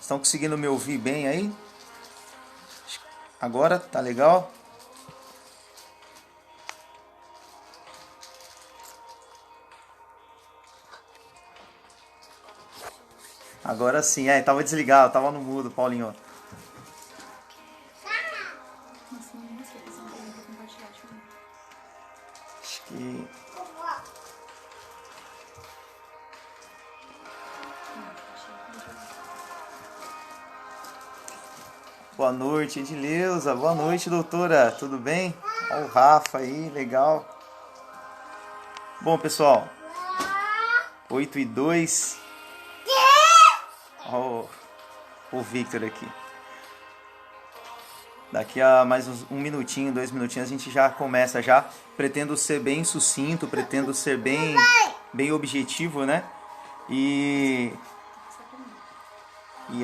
Estão conseguindo me ouvir bem aí? Agora tá legal? Agora sim, tava desligado, tava no mudo, Paulinho. Acho que... Boa noite, Edileuza. Boa noite, doutora. Tudo bem? Olha o Rafa aí, legal. Bom, pessoal, 8:02. Olha o Victor aqui. Daqui a mais um minutinho, 2 minutinhos, a gente já começa já. Pretendo ser bem sucinto, pretendo ser bem objetivo, né? E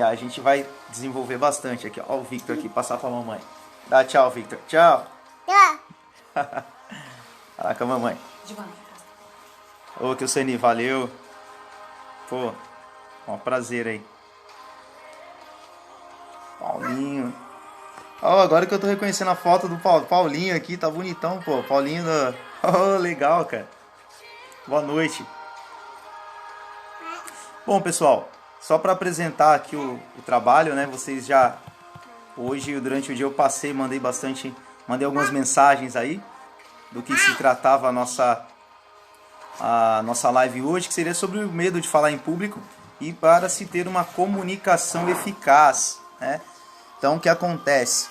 a gente vai desenvolver bastante aqui. Ó o Victor aqui, passar pra mamãe. Dá tchau, Victor. Tchau. Fala com a mamãe. Ô, Kilseni, valeu. Pô, um prazer aí. Paulinho. Ó, agora que eu tô reconhecendo a foto do Paulinho aqui, tá bonitão, pô. Paulinho, oh, legal, cara. Boa noite. Bom, pessoal, só para apresentar aqui o trabalho, né? Vocês já hoje durante o dia eu passei, mandei algumas mensagens aí do que se tratava a nossa live hoje, que seria sobre o medo de falar em público e para se ter uma comunicação eficaz, né? Então, o que acontece?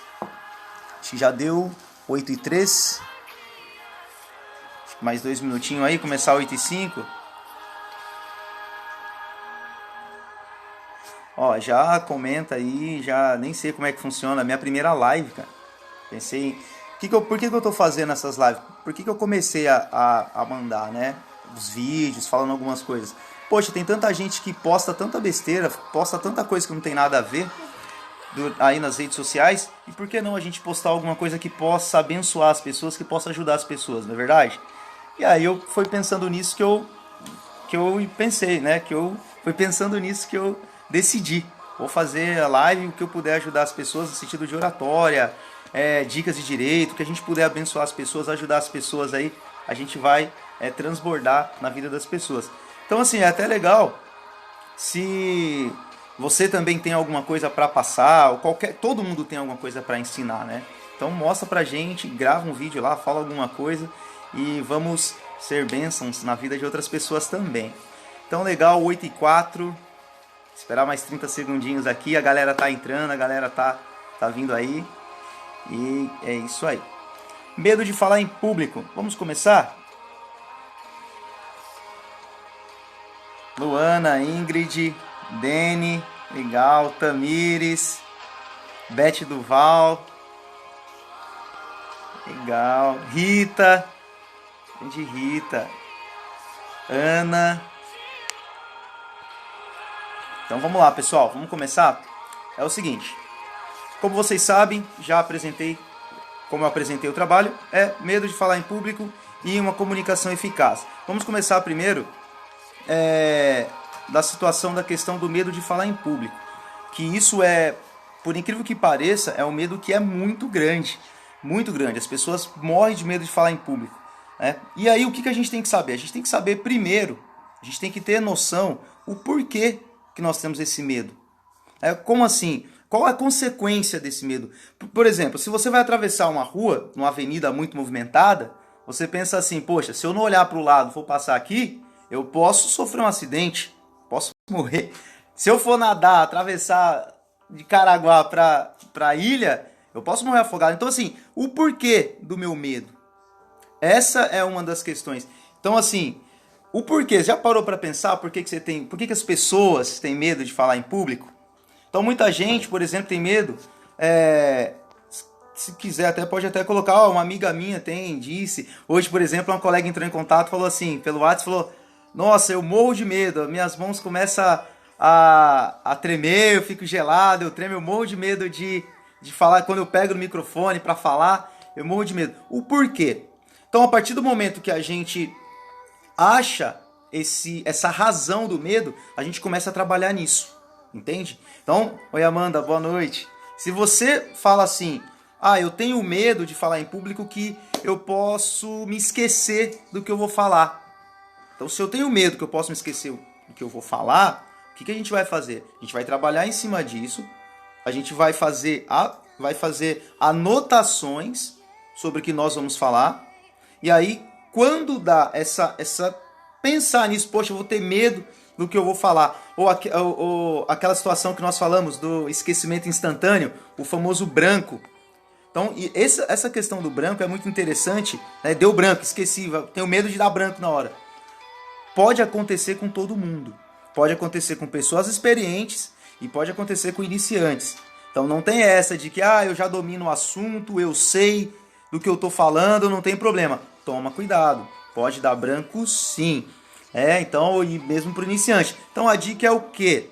Acho que já deu 8:03. Mais 2 minutinhos aí, começar 8:05. Ó, já comenta aí, já nem sei como é que funciona a minha primeira live, cara. Pensei, por que eu tô fazendo essas lives? Por que eu comecei a mandar, né? Os vídeos, falando algumas coisas. Poxa, tem tanta gente que posta tanta besteira, posta tanta coisa que não tem nada a ver aí nas redes sociais. E por que não a gente postar alguma coisa que possa abençoar as pessoas, que possa ajudar as pessoas, não é verdade? E aí eu fui pensando nisso que eu pensei, né? Foi pensando nisso que eu decidi. Vou fazer a live, o que eu puder ajudar as pessoas no sentido de oratória, dicas de direito, que a gente puder abençoar as pessoas, ajudar as pessoas aí, a gente vai transbordar na vida das pessoas. Então assim, é até legal se você também tem alguma coisa para passar, ou todo mundo tem alguma coisa para ensinar, né? Então mostra pra gente, grava um vídeo lá, fala alguma coisa e vamos ser bênçãos na vida de outras pessoas também. Então legal, 8:04. Esperar mais 30 segundinhos aqui, a galera tá entrando, a galera tá vindo aí. E é isso aí. Medo de falar em público. Vamos começar? Luana, Ingrid, Dene, legal, Tamires, Beth Duval, legal, Rita, grande Rita, Ana. Então vamos lá, pessoal, vamos começar? É o seguinte, como vocês sabem, como eu apresentei o trabalho, é medo de falar em público e uma comunicação eficaz. Vamos começar primeiro da situação da questão do medo de falar em público. Que isso por incrível que pareça, é um medo que é muito grande. Muito grande. As pessoas morrem de medo de falar em público, né? E aí o que a gente tem que saber? A gente tem que saber primeiro, a gente tem que ter noção o porquê que nós temos esse medo. Como assim? Qual a consequência desse medo? Por exemplo, se você vai atravessar uma rua, uma avenida muito movimentada, você pensa assim, poxa, se eu não olhar para o lado, for passar aqui, eu posso sofrer um acidente, posso morrer. Se eu for nadar, atravessar de Caraguá para a ilha, eu posso morrer afogado. Então assim, o porquê do meu medo? Essa é uma das questões. Então assim, o porquê, já parou para pensar por que as pessoas têm medo de falar em público? Então muita gente, por exemplo, tem medo, se quiser pode até colocar, uma amiga minha disse, hoje por exemplo uma colega entrou em contato, falou assim, pelo WhatsApp, falou, nossa, eu morro de medo, minhas mãos começam a tremer, eu fico gelado, eu tremo, eu morro de medo de falar, quando eu pego no microfone para falar, eu morro de medo. O porquê? Então a partir do momento que a gente acha essa razão do medo, a gente começa a trabalhar nisso. entende? Então, oi Amanda, boa noite. Se você fala assim, eu tenho medo de falar em público que eu posso me esquecer do que eu vou falar. Então, se eu tenho medo que eu possa me esquecer do que eu vou falar, o que a gente vai fazer? A gente vai trabalhar em cima disso, a gente vai fazer anotações sobre o que nós vamos falar, e aí, quando dá pensar nisso, poxa, eu vou ter medo do que eu vou falar, ou aquela situação que nós falamos do esquecimento instantâneo, o famoso branco. Então, essa questão do branco é muito interessante, né? Deu branco, esqueci, tenho medo de dar branco na hora. Pode acontecer com todo mundo. Pode acontecer com pessoas experientes e pode acontecer com iniciantes. Então não tem essa de que eu já domino o assunto, eu sei do que eu estou falando, não tem problema. Toma cuidado, pode dar branco sim. Então, e mesmo para o iniciante. Então a dica é o quê?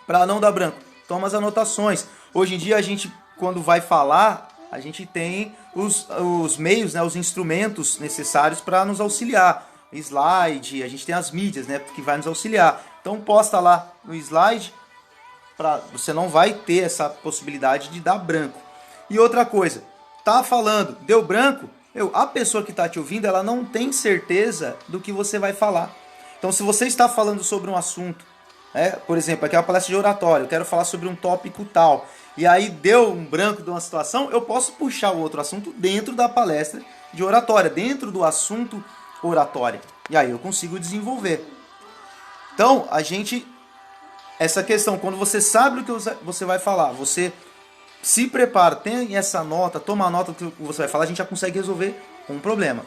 Para não dar branco, toma as anotações. Hoje em dia a gente, quando vai falar, a gente tem os meios, né, os instrumentos necessários para nos auxiliar. Slide, a gente tem as mídias, né, que vai nos auxiliar. Então posta lá no slide, você não vai ter essa possibilidade de dar branco. E outra coisa, tá falando, deu branco, a pessoa que está te ouvindo, ela não tem certeza do que você vai falar. Então se você está falando sobre um assunto, por exemplo, aqui é uma palestra de oratório, eu quero falar sobre um tópico tal, e aí deu um branco de uma situação, eu posso puxar o outro assunto dentro da palestra de oratória, dentro do assunto oratória. E aí eu consigo desenvolver. Então, essa questão, quando você sabe o que você vai falar, você se prepara, tem essa nota, toma a nota do que você vai falar, a gente já consegue resolver um problema.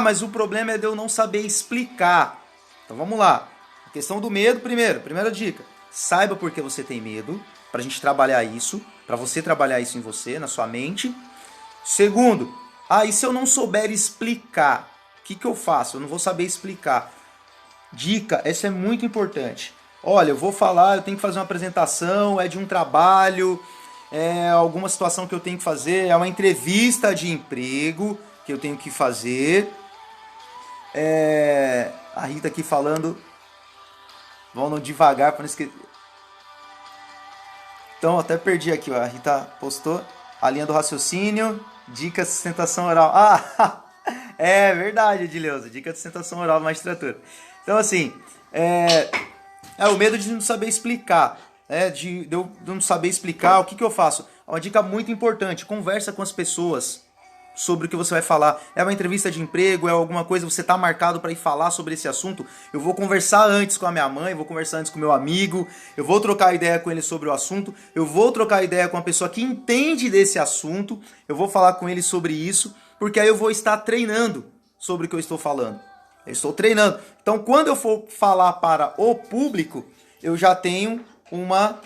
Mas o problema é de eu não saber explicar. Então vamos lá. A questão do medo, primeira dica. Saiba por que você tem medo, pra gente trabalhar isso, pra você trabalhar isso em você, na sua mente. Segundo, e se eu não souber explicar? O que eu faço? Eu não vou saber explicar. Dica, essa é muito importante. Olha, eu vou falar, eu tenho que fazer uma apresentação, é de um trabalho, é alguma situação que eu tenho que fazer, é uma entrevista de emprego que eu tenho que fazer. A Rita aqui falando, vamos devagar para não esquecer. Então, até perdi aqui, ó. A Rita postou a linha do raciocínio, dica de sustentação oral. É verdade, Edileuza. Dica de sustentação oral, magistratura. Então, assim, o medo de não saber explicar. De eu não saber explicar, o que eu faço? Uma dica muito importante. Conversa com as pessoas sobre o que você vai falar. É uma entrevista de emprego, é alguma coisa, você está marcado para ir falar sobre esse assunto. Eu vou conversar antes com a minha mãe, vou conversar antes com o meu amigo, eu vou trocar ideia com ele sobre o assunto, eu vou trocar ideia com uma pessoa que entende desse assunto, eu vou falar com ele sobre isso, porque aí eu vou estar treinando sobre o que eu estou falando. Eu estou treinando. Então, quando eu for falar para o público, eu já tenho uma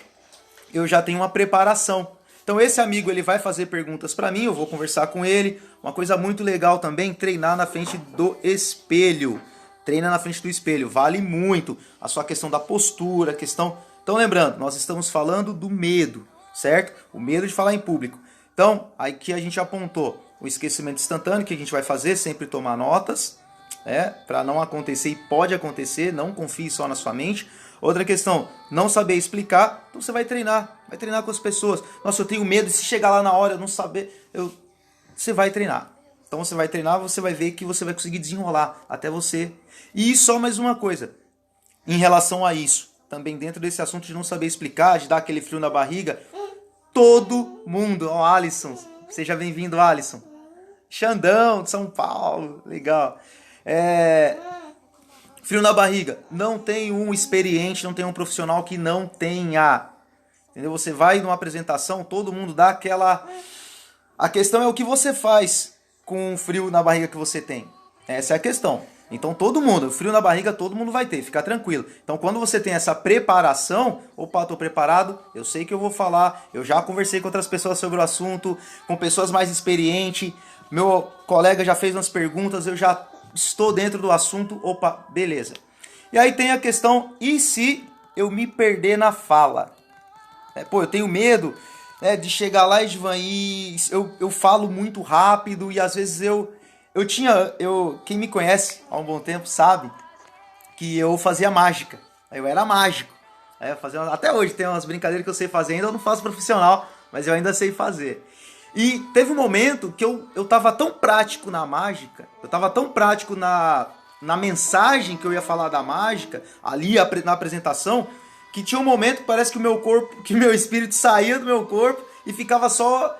preparação. Então, esse amigo ele vai fazer perguntas para mim, eu vou conversar com ele. Uma coisa muito legal também, treinar na frente do espelho. Treina na frente do espelho, vale muito. A sua questão da postura, questão... Então, lembrando, nós estamos falando do medo, certo? O medo de falar em público. Então, aqui a gente apontou o esquecimento instantâneo, que a gente vai fazer, sempre tomar notas, para não acontecer, e pode acontecer, não confie só na sua mente. Outra questão, não saber explicar, então você vai treinar com as pessoas. Nossa, eu tenho medo, e se chegar lá na hora eu não saber, você vai treinar. Então você vai treinar, você vai ver que você vai conseguir desenrolar até você. E só mais uma coisa, em relação a isso, também dentro desse assunto de não saber explicar, de dar aquele frio na barriga, todo mundo, Alisson, seja bem-vindo, Alisson. Xandão, de São Paulo, legal. Frio na barriga. Não tem um experiente, não tem um profissional que não tenha. Entendeu? Você vai numa apresentação, todo mundo dá aquela... A questão é o que você faz com o frio na barriga que você tem. Essa é a questão. Então todo mundo, frio na barriga todo mundo vai ter, fica tranquilo. Então quando você tem essa preparação, opa, estou preparado, eu sei que eu vou falar, eu já conversei com outras pessoas sobre o assunto, com pessoas mais experientes, meu colega já fez umas perguntas, eu já estou dentro do assunto, opa, beleza. E aí tem a questão, e se eu me perder na fala? Eu tenho medo de chegar lá, Edvan, e eu falo muito rápido e às vezes quem me conhece há um bom tempo sabe que eu fazia mágica, eu era mágico. Até hoje tem umas brincadeiras que eu sei fazer, ainda eu não faço profissional, mas eu ainda sei fazer. E teve um momento que eu tava tão prático na mágica, eu tava tão prático na mensagem que eu ia falar da mágica, ali na apresentação, que tinha um momento que parece que o meu corpo, que meu espírito saía do meu corpo e ficava só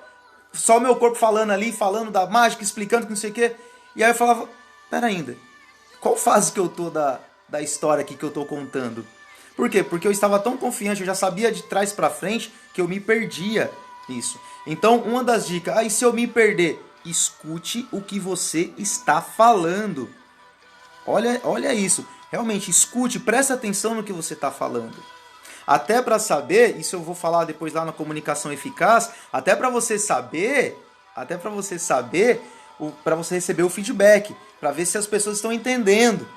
o meu corpo falando ali, falando da mágica, explicando que não sei o quê. E aí eu falava, pera ainda, qual fase que eu tô da história aqui que eu tô contando? Por quê? Porque eu estava tão confiante, eu já sabia de trás pra frente que eu me perdia nisso. Então, uma das dicas, e se eu me perder? Escute o que você está falando. Olha isso, realmente escute, presta atenção no que você está falando. Até para saber, isso eu vou falar depois lá na comunicação eficaz, até para você saber, para você receber o feedback, para ver se as pessoas estão entendendo.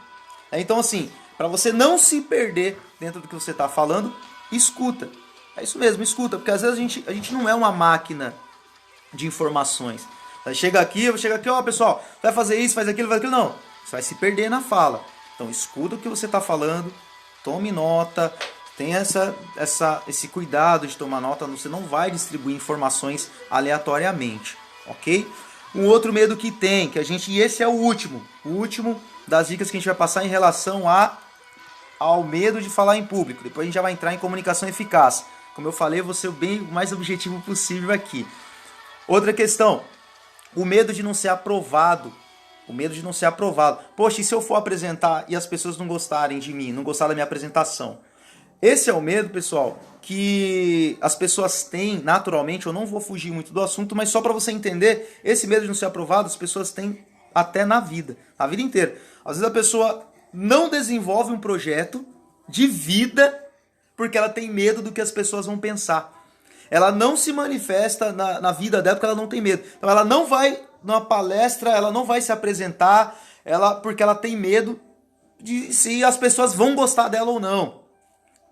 Então assim, para você não se perder dentro do que você está falando, escuta. É isso mesmo, escuta, porque às vezes a gente não é uma máquina de informações. Chega aqui, ó pessoal, vai fazer isso, faz aquilo, não. Você vai se perder na fala. Então escuta o que você está falando, tome nota, tenha esse cuidado de tomar nota, você não vai distribuir informações aleatoriamente, ok? Um outro medo que tem, e esse é o último das dicas que a gente vai passar em relação ao medo de falar em público. Depois a gente já vai entrar em comunicação eficaz. Como eu falei, eu vou ser o mais objetivo possível aqui. Outra questão, o medo de não ser aprovado. Poxa, e se eu for apresentar e as pessoas não gostarem de mim, não gostarem da minha apresentação? Esse é o medo, pessoal, que as pessoas têm naturalmente. Eu não vou fugir muito do assunto, mas só para você entender, esse medo de não ser aprovado, as pessoas têm até na vida inteira. Às vezes a pessoa não desenvolve um projeto de vida porque ela tem medo do que as pessoas vão pensar. Ela não se manifesta na vida dela porque ela não tem medo. Então ela não vai numa palestra, ela não vai se apresentar, porque ela tem medo de se as pessoas vão gostar dela ou não.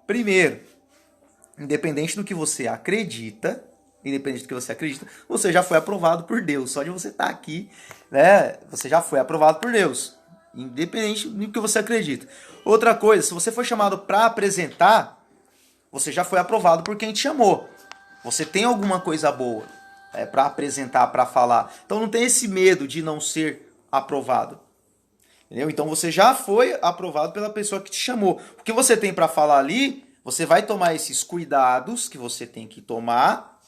Primeiro, independente do que você acredita, você já foi aprovado por Deus. Só de você estar aqui, né, você já foi aprovado por Deus. Independente do que você acredita. Outra coisa, se você foi chamado para apresentar, você já foi aprovado por quem te chamou. Você tem alguma coisa boa para apresentar, para falar. Então não tem esse medo de não ser aprovado. Entendeu? Então você já foi aprovado pela pessoa que te chamou. O que você tem para falar ali, você vai tomar esses cuidados que você tem que tomar,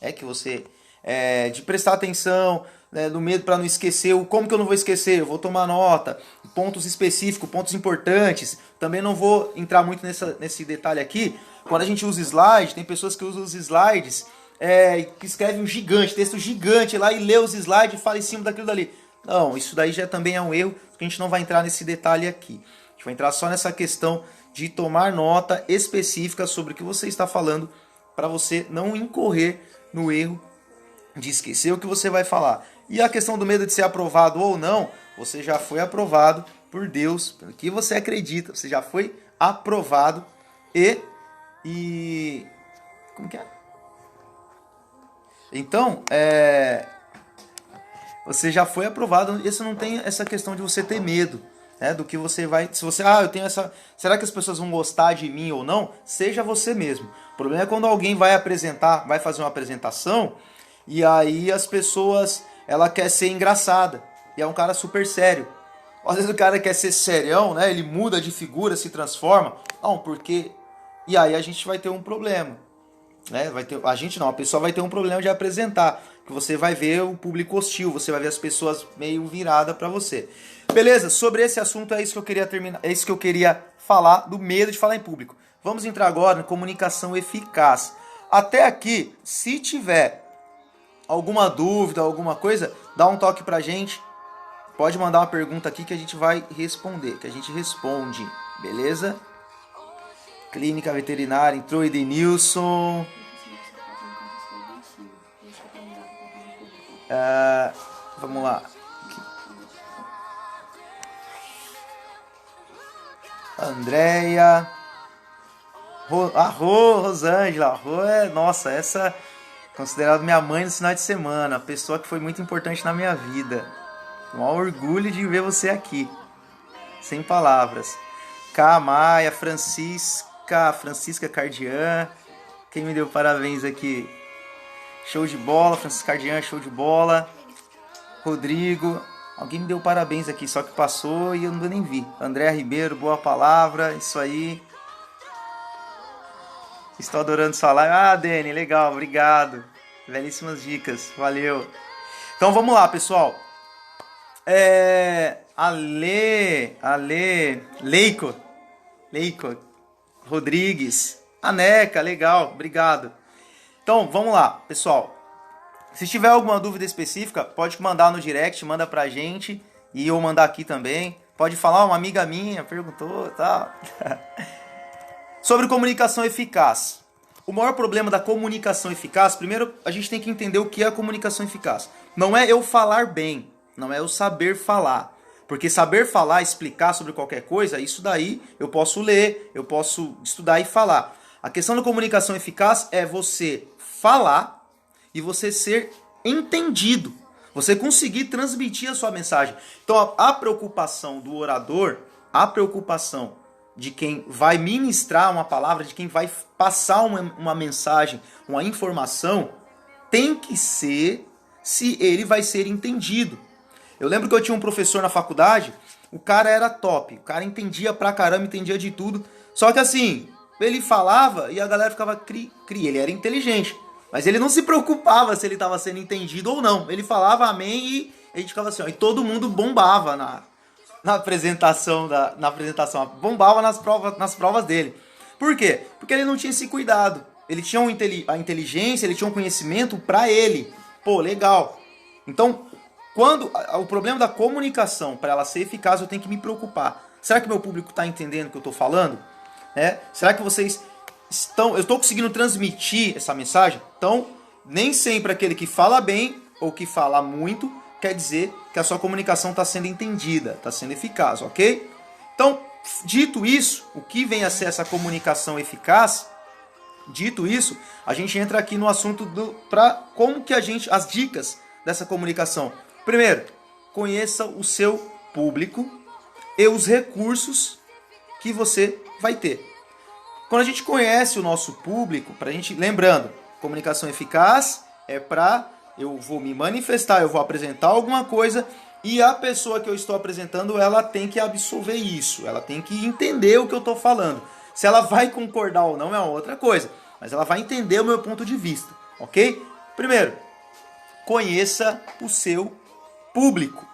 de prestar atenção, né, no medo para não esquecer. Como que eu não vou esquecer? Eu vou tomar nota, pontos específicos, pontos importantes. Também não vou entrar muito nesse detalhe aqui. Quando a gente usa slide, tem pessoas que usam os slides, que escrevem um texto gigante lá e lê os slides e fala em cima daquilo dali. Não, isso daí já também é um erro, porque a gente não vai entrar nesse detalhe aqui. A gente vai entrar só nessa questão de tomar nota específica sobre o que você está falando, para você não incorrer no erro de esquecer o que você vai falar. E a questão do medo de ser aprovado ou não, você já foi aprovado por Deus, pelo que você acredita, você já foi aprovado e como que é? Então, você já foi aprovado, isso não tem essa questão de você ter medo, né, do que você vai... Se você, eu tenho essa... Será que as pessoas vão gostar de mim ou não? Seja você mesmo. O problema é quando alguém vai fazer uma apresentação, e aí as pessoas... Ela quer ser engraçada, e é um cara super sério. Às vezes o cara quer ser serião, né, ele muda de figura, se transforma. Não, porque... E aí a gente vai ter um problema. Né? A pessoa vai ter um problema de apresentar, que você vai ver o público hostil, você vai ver as pessoas meio viradas para você. Beleza? Sobre esse assunto é isso que eu queria terminar, é isso que eu queria falar do medo de falar em público. Vamos entrar agora na comunicação eficaz. Até aqui, se tiver alguma dúvida, alguma coisa, dá um toque pra gente. Pode mandar uma pergunta aqui que a gente vai responder, que a gente responde, beleza? Clínica Veterinária, entrou Edenilson. Vamos lá. Andréia. Rosângela. Nossa, essa é considerada minha mãe no final de semana. Pessoa que foi muito importante na minha vida. Um orgulho de ver você aqui. Sem palavras. Maia, Francisca. Neca, Francisca Cardian. Quem me deu parabéns aqui? Show de bola, Francisca Cardian, show de bola. Rodrigo, alguém me deu parabéns aqui, só que passou e eu não nem vi. André Ribeiro, boa palavra, isso aí. Estou adorando sua live. Ah, Dani, legal, obrigado. Belíssimas dicas, valeu. Então vamos lá, pessoal. Leico, Rodrigues, Aneca, legal, obrigado. Então vamos lá, pessoal. Se tiver alguma dúvida específica, pode mandar no direct, manda pra gente e eu mandar aqui também. Pode falar, uma amiga minha perguntou, tá? Sobre comunicação eficaz. O maior problema da comunicação eficaz, primeiro a gente tem que entender o que é a comunicação eficaz. Não é eu falar bem, não é eu saber falar. Porque saber falar, explicar sobre qualquer coisa, isso daí eu posso ler, eu posso estudar e falar. A questão da comunicação eficaz é você falar e você ser entendido. Você conseguir transmitir a sua mensagem. Então a preocupação do orador, a preocupação de quem vai ministrar uma palavra, de quem vai passar uma mensagem, uma informação, tem que ser se ele vai ser entendido. Eu lembro que eu tinha um professor na faculdade, o cara era top, o cara entendia pra caramba, entendia de tudo, só que assim, ele falava e a galera ficava cri, ele era inteligente, mas ele não se preocupava se ele estava sendo entendido ou não, ele falava amém e a gente ficava assim, ó, e todo mundo bombava na apresentação, bombava nas provas dele. Por quê? Porque ele não tinha esse cuidado. Ele tinha a inteligência, ele tinha um conhecimento pra ele. Pô, legal. Então, quando o problema da comunicação, para ela ser eficaz, eu tenho que me preocupar. Será que meu público está entendendo o que eu estou falando? Será que vocês estão... Eu estou conseguindo transmitir essa mensagem? Então, nem sempre aquele que fala bem ou que fala muito quer dizer que a sua comunicação está sendo entendida, está sendo eficaz, ok? Então, dito isso, o que vem a ser essa comunicação eficaz? Dito isso, a gente entra aqui no assunto para como que as dicas dessa comunicação. Primeiro, conheça o seu público e os recursos que você vai ter. Quando a gente conhece o nosso público, lembrando, comunicação eficaz é para eu vou me manifestar, eu vou apresentar alguma coisa e a pessoa que eu estou apresentando, ela tem que absorver isso, ela tem que entender o que eu estou falando. Se ela vai concordar ou não é outra coisa, mas ela vai entender o meu ponto de vista, ok? Primeiro, conheça o seu público.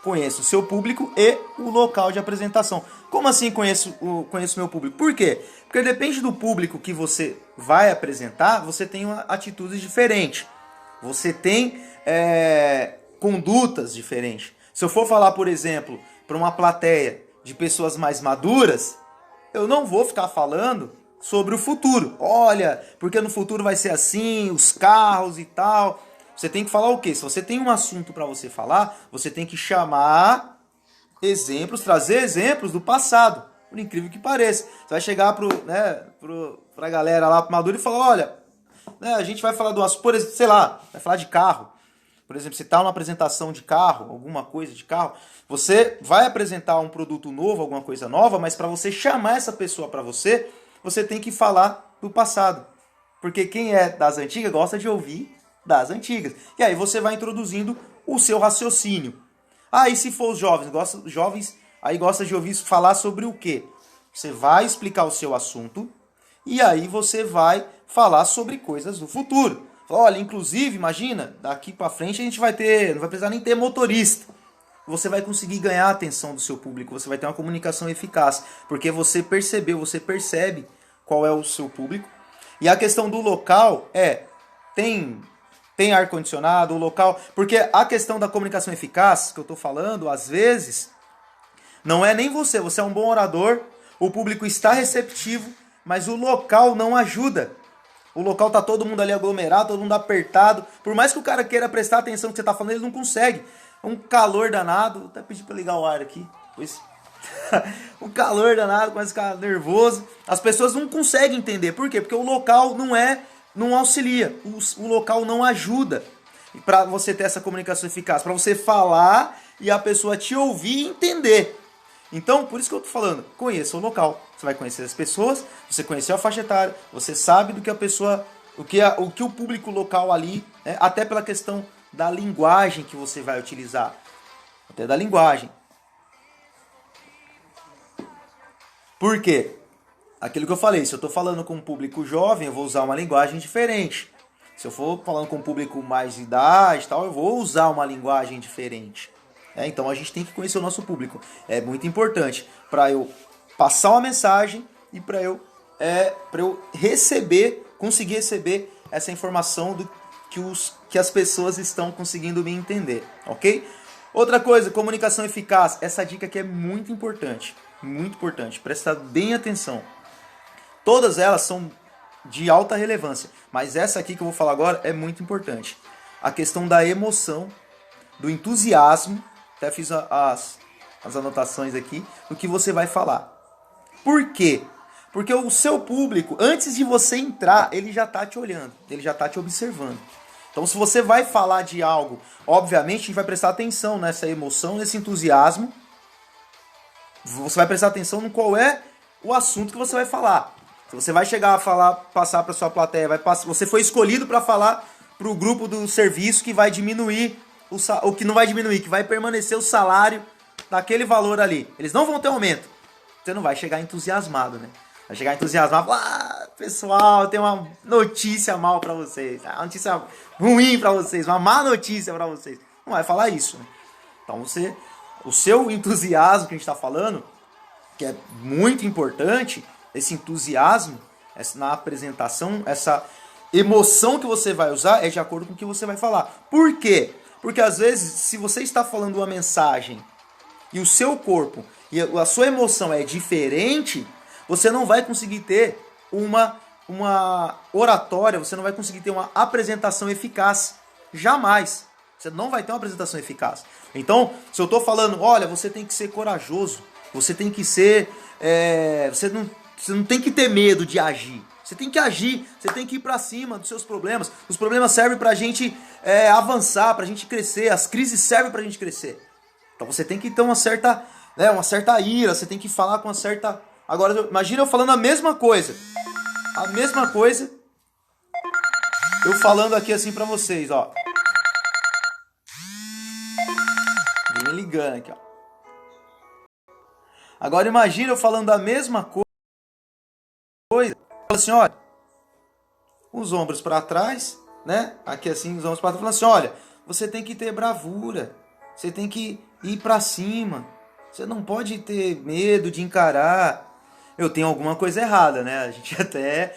Conheça o seu público e o local de apresentação. Como assim conheço o meu público? Por quê? Porque depende do público que você vai apresentar, você tem uma atitude diferente. Você tem condutas diferentes. Se eu for falar, por exemplo, para uma plateia de pessoas mais maduras, eu não vou ficar falando sobre o futuro. Olha, porque no futuro vai ser assim, os carros e tal. Você tem que falar o quê? Se você tem um assunto para você falar, você tem que chamar exemplos, trazer exemplos do passado. Por incrível que pareça. Você vai chegar pra galera lá madura e falar, olha, a gente vai falar do assunto, por exemplo, sei lá, vai falar de carro. Por exemplo, você está numa apresentação de carro, alguma coisa de carro, você vai apresentar um produto novo, alguma coisa nova, mas para você chamar essa pessoa para você, você tem que falar do passado. Porque quem é das antigas gosta de ouvir das antigas. E aí você vai introduzindo o seu raciocínio. E se for os jovens aí gosta de ouvir falar sobre o quê? Você vai explicar o seu assunto e aí você vai falar sobre coisas do futuro. Olha, inclusive, imagina, daqui para frente a gente não vai precisar nem ter motorista. Você vai conseguir ganhar a atenção do seu público, você vai ter uma comunicação eficaz, porque você percebe qual é o seu público. E a questão do local tem ar-condicionado, o local... Porque a questão da comunicação eficaz, que eu estou falando, às vezes, não é nem você é um bom orador, o público está receptivo, mas o local não ajuda. O local tá todo mundo ali aglomerado, todo mundo apertado. Por mais que o cara queira prestar atenção no que você tá falando, ele não consegue. Um calor danado. Vou até pedir pra ligar o ar aqui. Um calor danado, começa a ficar nervoso. As pessoas não conseguem entender. Por quê? Porque o local não auxilia. O local não ajuda para você ter essa comunicação eficaz. Para você falar e a pessoa te ouvir e entender. Então, por isso que eu tô falando, conheça o local. Você vai conhecer as pessoas, você conheceu a faixa etária, você sabe do que a pessoa, o que o público local ali, né? Até pela questão da linguagem que você vai utilizar. Até da linguagem. Por quê? Aquilo que eu falei, se eu estou falando com um público jovem, eu vou usar uma linguagem diferente. Se eu for falando com um público mais de idade e tal, eu vou usar uma linguagem diferente. Então a gente tem que conhecer o nosso público. É muito importante para eu passar uma mensagem e para eu conseguir receber essa informação que as pessoas estão conseguindo me entender, ok? Outra coisa, comunicação eficaz. Essa dica aqui é muito importante, presta bem atenção. Todas elas são de alta relevância, mas essa aqui que eu vou falar agora é muito importante. A questão da emoção, do entusiasmo, até fiz as anotações aqui, do que você vai falar. Por quê? Porque o seu público, antes de você entrar, ele já está te olhando, ele já está te observando. Então, se você vai falar de algo, obviamente a gente vai prestar atenção nessa emoção, nesse entusiasmo. Você vai prestar atenção no qual é o assunto que você vai falar. Se você vai chegar a falar, passar para sua plateia, você foi escolhido para falar para o grupo do serviço que vai diminuir, o que não vai diminuir, que vai permanecer o salário daquele valor ali. Eles não vão ter aumento. Você não vai chegar entusiasmado, né? Vai chegar entusiasmado e falar, pessoal, eu tenho uma notícia mal para vocês, uma notícia ruim para vocês, uma má notícia para vocês. Não vai falar isso, né? Então o seu entusiasmo que a gente está falando, que é muito importante, esse entusiasmo na apresentação, essa emoção que você vai usar é de acordo com o que você vai falar. Por quê? Porque às vezes, se você está falando uma mensagem e o seu corpo e a sua emoção é diferente, você não vai conseguir ter uma oratória, você não vai conseguir ter uma apresentação eficaz. Jamais. Você não vai ter uma apresentação eficaz. Então, se eu estou falando, olha, você tem que ser corajoso, você tem que ser... Você não tem que ter medo de agir. Você tem que agir, você tem que ir pra cima dos seus problemas. Os problemas servem pra gente avançar, pra gente crescer. As crises servem pra gente crescer. Então você tem que ter uma certa ira, você tem que falar com uma certa... Agora, imagina eu falando a mesma coisa. A mesma coisa. Eu falando aqui assim pra vocês, ó. Vem ligando aqui, ó. Agora imagina eu falando a mesma coisa. Assim, olha, os ombros para trás, né? Aqui assim, os ombros para trás, falando assim, olha, você tem que ter bravura, você tem que ir para cima, você não pode ter medo de encarar. Eu tenho alguma coisa errada, né? A gente até...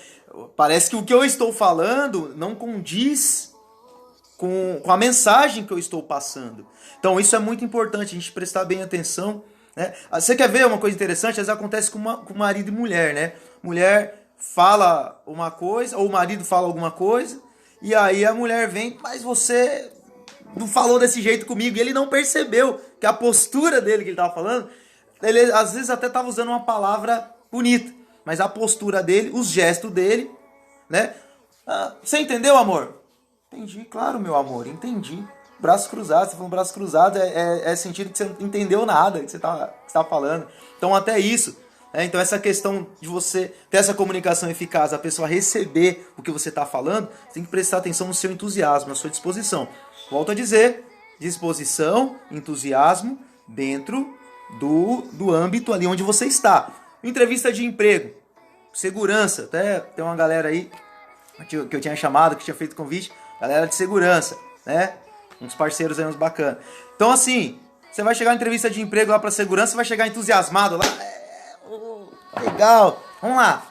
Parece que o que eu estou falando não condiz com a mensagem que eu estou passando. Então isso é muito importante, a gente prestar bem atenção, né? Você quer ver uma coisa interessante? Às vezes acontece com marido e mulher, né? Mulher fala uma coisa, ou o marido fala alguma coisa, e aí a mulher vem, mas você não falou desse jeito comigo, e ele não percebeu que a postura dele que ele estava falando, ele às vezes até estava usando uma palavra bonita, mas a postura dele, os gestos dele, né? Você entendeu, amor? Entendi, claro, meu amor, entendi. Braço cruzado, você falou braço cruzado, é sentido que você não entendeu nada que você tá falando. Então até isso, então essa questão de você ter essa comunicação eficaz, a pessoa receber o que você está falando, você tem que prestar atenção no seu entusiasmo, na sua disposição. Volto a dizer, disposição, entusiasmo dentro do âmbito ali onde você está. Entrevista de emprego, segurança, até tem uma galera aí que eu tinha chamado, que tinha feito convite, galera de segurança, né? Uns parceiros aí, uns bacanas. Então assim, você vai chegar na entrevista de emprego lá para segurança, você vai chegar entusiasmado lá, legal, vamos lá.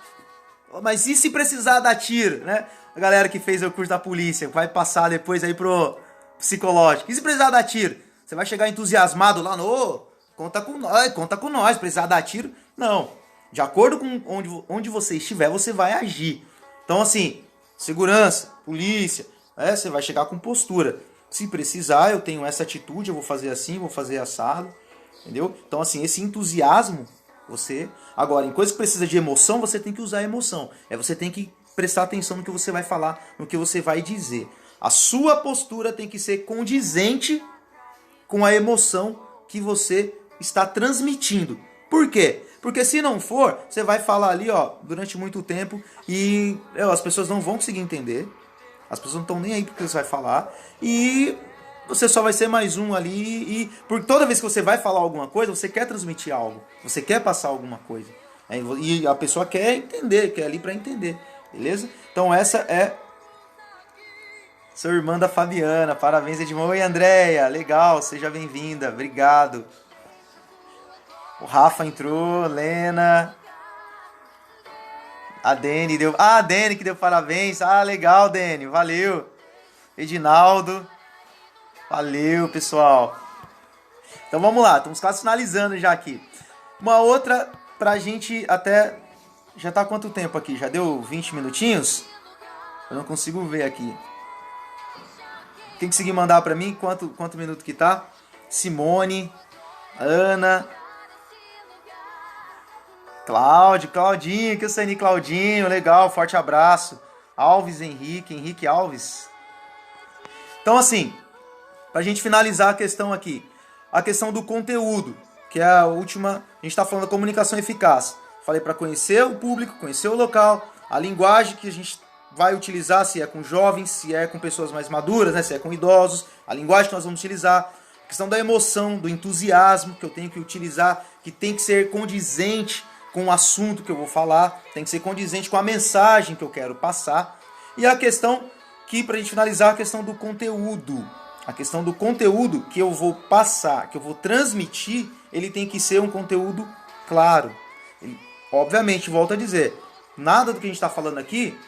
Mas e se precisar dar tiro, né? A galera que fez o curso da polícia, vai passar depois aí pro psicológico. E se precisar dar tiro? Você vai chegar entusiasmado lá no... Conta com nós, precisar dar tiro? Não. De acordo com onde você estiver, você vai agir. Então assim, segurança, polícia, você vai chegar com postura. Se precisar, eu tenho essa atitude, eu vou fazer assim, vou fazer assado, entendeu? Então assim, esse entusiasmo, agora, em coisa que precisa de emoção, você tem que usar a emoção. Você tem que prestar atenção no que você vai falar, no que você vai dizer. A sua postura tem que ser condizente com a emoção que você está transmitindo. Por quê? Porque se não for, você vai falar ali, ó, durante muito tempo e as pessoas não vão conseguir entender. As pessoas não estão nem aí porque você vai falar. E você só vai ser mais um ali. E por toda vez que você vai falar alguma coisa, você quer transmitir algo. Você quer passar alguma coisa. E a pessoa quer entender, quer ali para entender. Beleza? Então essa é sua irmã da Fabiana. Parabéns, Edmond. Oi, Andréia. Legal, seja bem-vinda. Obrigado. O Rafa entrou, Lena. A Dene deu. Ah, a Dene que deu parabéns. Ah, legal, Dene. Valeu. Edinaldo. Valeu, pessoal. Então vamos lá, estamos quase finalizando já aqui. Uma outra pra gente até. Já tá quanto tempo aqui? Já deu 20 minutinhos? Eu não consigo ver aqui. Quem conseguir mandar pra mim quanto minuto que tá? Simone, Ana, Claudinho, que eu sei, Claudinho, legal, forte abraço. Alves Henrique Alves. Então assim, pra gente finalizar a questão aqui, a questão do conteúdo, que é a última, a gente tá falando da comunicação eficaz. Falei para conhecer o público, conhecer o local, a linguagem que a gente vai utilizar, se é com jovens, se é com pessoas mais maduras, né, se é com idosos, a linguagem que nós vamos utilizar, a questão da emoção, do entusiasmo que eu tenho que utilizar, que tem que ser condizente com o assunto que eu vou falar, tem que ser condizente com a mensagem que eu quero passar, e a questão que, para a gente finalizar, a questão do conteúdo. A questão do conteúdo que eu vou passar, que eu vou transmitir, ele tem que ser um conteúdo claro. Obviamente, volto a dizer, nada do que a gente está falando aqui,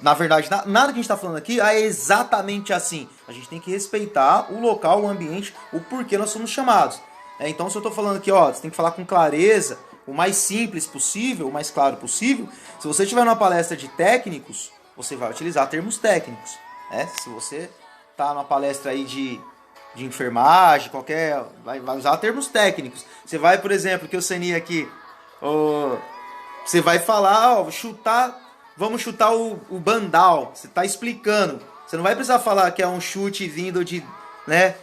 na verdade, nada que a gente está falando aqui é exatamente assim. A gente tem que respeitar o local, o ambiente, o porquê nós somos chamados. Então, se eu estou falando aqui, ó, você tem que falar com clareza, o mais simples possível, o mais claro possível. Se você estiver numa palestra de técnicos, você vai utilizar termos técnicos. Se você está numa palestra aí de enfermagem, qualquer, vai usar termos técnicos. Você vai, por exemplo, que eu cenei aqui, você vai falar, ó, vamos chutar o bandal. Você está explicando. Você não vai precisar falar que é um chute vindo de, né,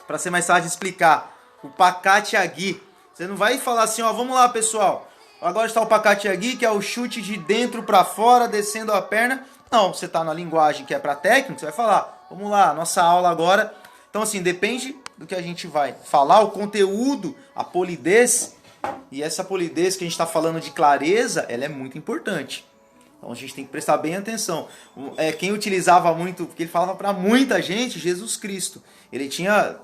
para ser mais fácil de explicar, o Pacate Agui. Você não vai falar assim, ó, vamos lá, pessoal. Agora está o Pacate Agui, que é o chute de dentro para fora, descendo a perna. Não, você está na linguagem que é para técnico, você vai falar, vamos lá, nossa aula agora. Então, assim, depende do que a gente vai falar, o conteúdo, a polidez. E essa polidez que a gente está falando de clareza, ela é muito importante. Então a gente tem que prestar bem atenção. Quem utilizava muito, porque ele falava para muita gente, Jesus Cristo. Ele tinha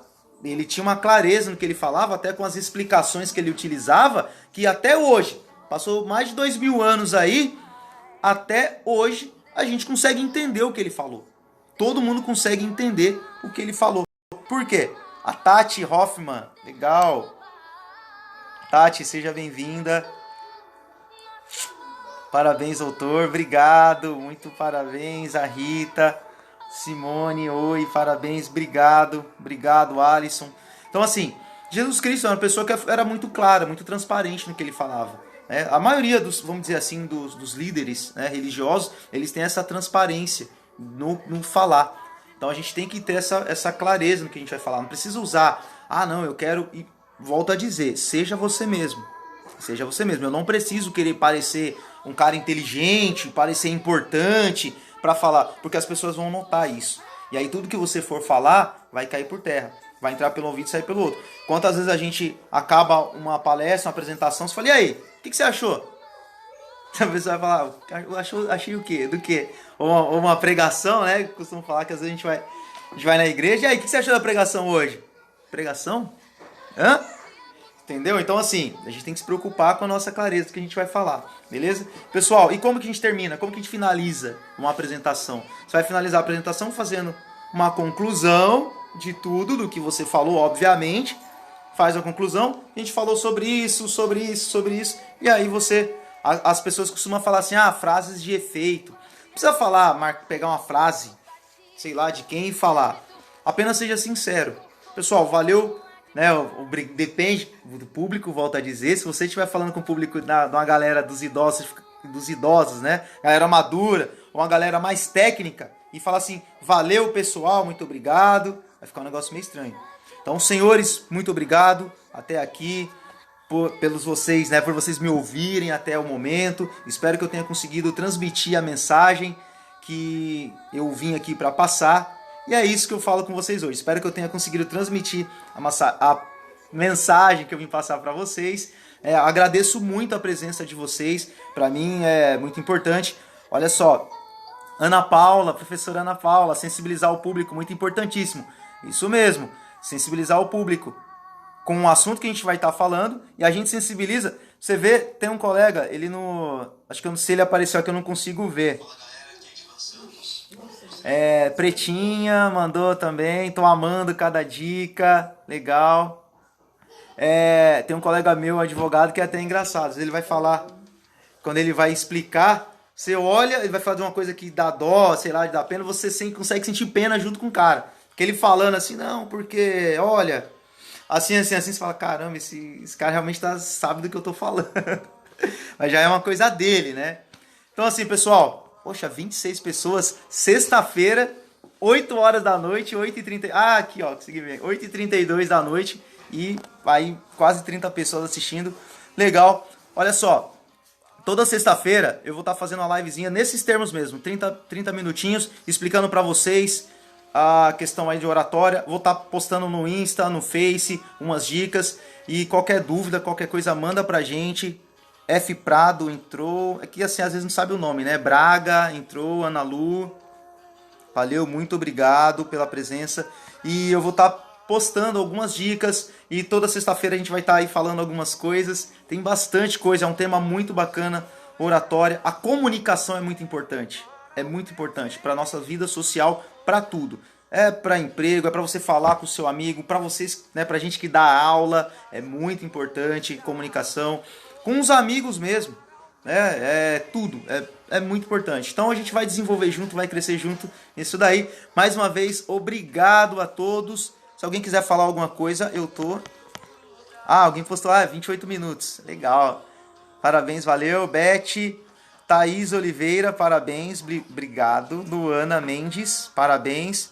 uma clareza no que ele falava, até com as explicações que ele utilizava, que até hoje, passou mais de 2000 anos aí, até hoje a gente consegue entender o que ele falou. Todo mundo consegue entender o que ele falou. Por quê? A Tati Hoffman, legal. Tati, seja bem-vinda. Parabéns, doutor. Obrigado. Muito parabéns. A Rita. Simone, oi. Parabéns. Obrigado. Obrigado, Alisson. Então, assim, Jesus Cristo era uma pessoa que era muito clara, muito transparente no que ele falava. A maioria dos, vamos dizer assim, dos líderes, né, religiosos, eles têm essa transparência no falar. Então, a gente tem que ter essa clareza no que a gente vai falar. Não precisa usar, não, eu quero... Volto a dizer, seja você mesmo. Seja você mesmo. Eu não preciso querer parecer um cara inteligente, parecer importante para falar, porque as pessoas vão notar isso. E aí tudo que você for falar vai cair por terra. Vai entrar pelo ouvido e sair pelo outro. Quantas vezes a gente acaba uma palestra, uma apresentação, você fala, e aí, o que você achou? A pessoa vai falar, achei o quê? Do quê? Ou uma pregação, né? Costumo falar que às vezes a gente vai na igreja, e aí, o que você achou da pregação hoje? Pregação? Entendeu? Então, assim, a gente tem que se preocupar com a nossa clareza do que a gente vai falar, beleza? Pessoal, e como que a gente termina? Como que a gente finaliza uma apresentação? Você vai finalizar a apresentação fazendo uma conclusão de tudo, do que você falou, obviamente. Faz a conclusão, a gente falou sobre isso, e aí as pessoas costumam falar assim, frases de efeito. Não precisa falar, pegar uma frase, sei lá, de quem e falar. Apenas seja sincero. Pessoal, valeu. Depende do público, volto a dizer. Se você estiver falando com o público de uma galera dos idosos, né? Galera madura, ou uma galera mais técnica, e falar assim, valeu pessoal, muito obrigado, vai ficar um negócio meio estranho. Então, senhores, muito obrigado até aqui, pelos vocês, né, por vocês me ouvirem até o momento. Espero que eu tenha conseguido transmitir a mensagem que eu vim aqui para passar. E é isso que eu falo com vocês hoje. Espero que eu tenha conseguido transmitir a mensagem que eu vim passar para vocês. Agradeço muito a presença de vocês. Para mim é muito importante. Olha só, Ana Paula, professora Ana Paula, sensibilizar o público, muito importantíssimo. Isso mesmo, sensibilizar o público com o assunto que a gente vai estar falando, e a gente sensibiliza. Você vê, tem um colega, ele no... Acho que eu não sei se ele apareceu aqui, eu não consigo ver. Pretinha mandou também, tô amando cada dica, legal. Tem um colega meu, advogado, que é até engraçado. Ele vai falar, quando ele vai explicar, você olha, ele vai falar de uma coisa que dá dó, sei lá, dá pena, você consegue sentir pena junto com o cara. Porque ele falando assim, não, porque, olha... Assim, você fala, caramba, esse cara realmente sabe do que eu tô falando. Mas já é uma coisa dele, né? Então assim, pessoal, poxa, 26 pessoas, sexta-feira, 8 horas da noite, 8h30... aqui, ó, consegui ver, 8h32 da noite, e aí quase 30 pessoas assistindo. Legal, olha só, toda sexta-feira eu vou estar fazendo uma livezinha nesses termos mesmo, 30 minutinhos, explicando pra vocês a questão aí de oratória. Vou estar postando no Insta, no Face, umas dicas. E qualquer dúvida, qualquer coisa, manda pra gente. F Prado entrou. Aqui assim, às vezes não sabe o nome, né? Braga entrou, Ana Lu. Valeu, muito obrigado pela presença. E eu vou estar postando algumas dicas. E toda sexta-feira a gente vai estar aí falando algumas coisas. Tem bastante coisa, é um tema muito bacana. Oratória. A comunicação é muito importante. É muito importante para a nossa vida social, para tudo. É para emprego, é para você falar com o seu amigo, para vocês, né, para a gente que dá aula, é muito importante comunicação. Com os amigos mesmo, né, tudo, é muito importante. Então a gente vai desenvolver junto, vai crescer junto nisso daí. Mais uma vez, obrigado a todos. Se alguém quiser falar alguma coisa, eu tô... alguém postou, 28 minutos, legal. Parabéns, valeu, Beth... Thaís Oliveira, parabéns, obrigado. Luana Mendes, parabéns.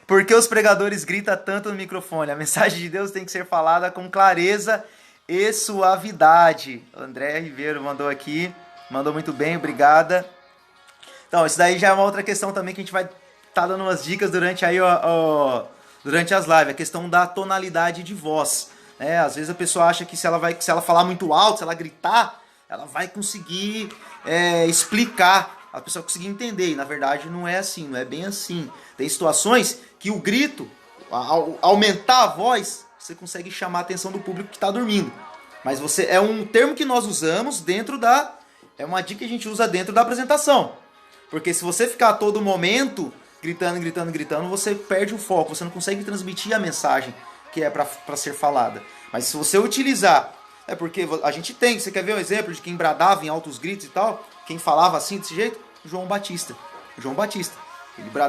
Por que os pregadores gritam tanto no microfone? A mensagem de Deus tem que ser falada com clareza e suavidade. André Ribeiro mandou aqui, mandou muito bem, obrigada. Então, isso daí já é uma outra questão também que a gente vai estar dando umas dicas durante, aí, durante as lives. A questão da tonalidade de voz. Às vezes a pessoa acha que se ela falar muito alto, se ela gritar... ela vai conseguir explicar, a pessoa conseguir entender. E na verdade não é assim, não é bem assim. Tem situações que o grito, ao aumentar a voz, você consegue chamar a atenção do público que está dormindo. Mas é um termo que nós usamos dentro da... é uma dica que a gente usa dentro da apresentação. Porque se você ficar a todo momento gritando, você perde o foco, você não consegue transmitir a mensagem que é para ser falada. Mas se você utilizar... porque a gente tem, você quer ver um exemplo de quem bradava em altos gritos e tal? Quem falava assim, desse jeito? João Batista.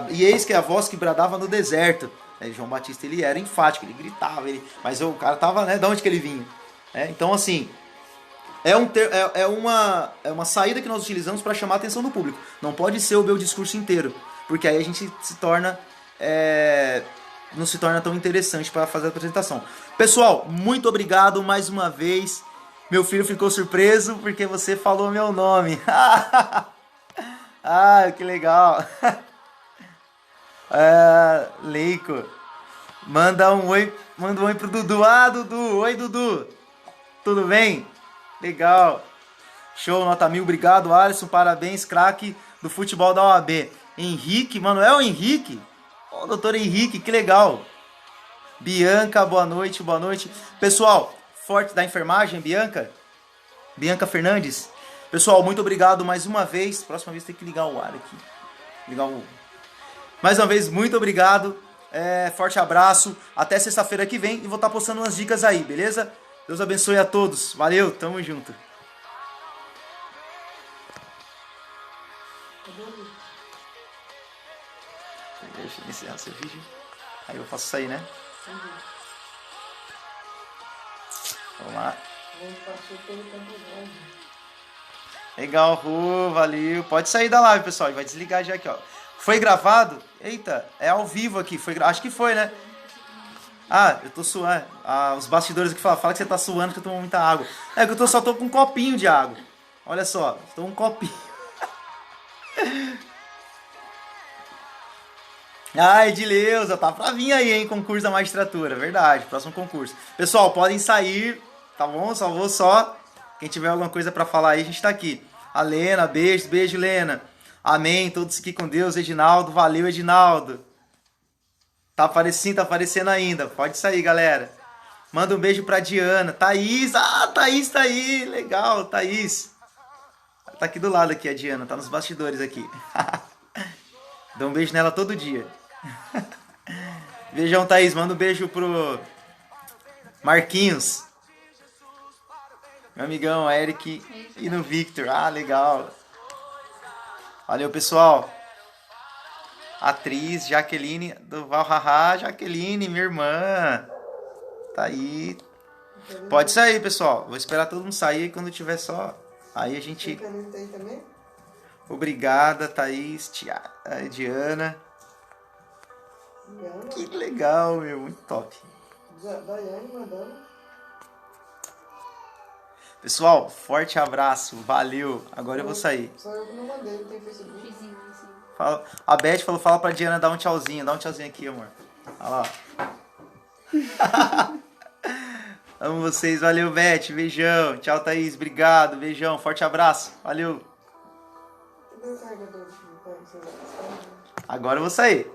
E eis que é a voz que bradava no deserto. João Batista, ele era enfático, ele gritava, mas o cara tava, né, de onde que ele vinha? Então, assim, é uma saída que nós utilizamos para chamar a atenção do público. Não pode ser o meu discurso inteiro, porque aí a gente não se torna tão interessante para fazer a apresentação. Pessoal, muito obrigado mais uma vez. Meu filho ficou surpreso porque você falou meu nome. Que legal. Leico, manda um oi pro Dudu. Dudu, oi Dudu. Tudo bem? Legal. Show, nota 1000, obrigado Alisson, parabéns, craque do futebol da OAB. Henrique, Manuel Henrique. Doutor Henrique, que legal. Bianca, boa noite. Pessoal, forte da enfermagem, Bianca Fernandes. Pessoal, muito obrigado mais uma vez. Próxima vez tem que ligar o ar aqui. Mais uma vez, muito obrigado. Forte abraço. Até sexta-feira que vem. E vou estar postando umas dicas aí, beleza? Deus abençoe a todos. Valeu, tamo junto. Deixa eu encerrar seu vídeo. Aí eu posso sair, né? Vamos lá. Legal, Ru, valeu. Pode sair da live, pessoal. Vai desligar já aqui, ó. Foi gravado? Eita, é ao vivo aqui. Acho que foi, né? Ah, eu tô suando. Ah, os bastidores aqui falam que você tá suando que eu tomo muita água. É que eu só tô com um copinho de água. Olha só, tô com um copinho. Ah, Edileuza, tá pra vir aí, hein? Concurso da magistratura, verdade, próximo concurso. Pessoal, podem sair, tá bom? Só vou só. Quem tiver alguma coisa pra falar aí, a gente tá aqui. A Lena, beijo, beijo, Lena. Amém, todos aqui com Deus, Edinaldo, valeu, Edinaldo. Tá aparecendo ainda. Pode sair, galera. Manda um beijo pra Diana. Thaís, Thaís tá aí, legal, Thaís. Tá aqui do lado aqui a Diana, tá nos bastidores aqui. Dá um beijo nela todo dia. Beijão, Thaís. Manda um beijo pro Marquinhos, meu amigão, Eric e no Victor. Ah, legal. Valeu, pessoal. Atriz Jaqueline do Valhaha. Jaqueline, minha irmã. Tá aí. Pode sair, pessoal. Vou esperar todo mundo sair quando tiver só. Aí a gente. Obrigada, Thaís, Diana. Que legal, meu. Muito top. Daiane mandando. Pessoal, forte abraço. Valeu. Agora eu vou sair. Só eu que não mandei, não tem Facebook. A Beth falou, fala pra Diana dar um tchauzinho. Dá um tchauzinho aqui, amor. Olha lá. Amo vocês. Valeu, Beth. Beijão. Tchau, Thaís. Obrigado. Beijão. Forte abraço. Valeu. Agora eu vou sair.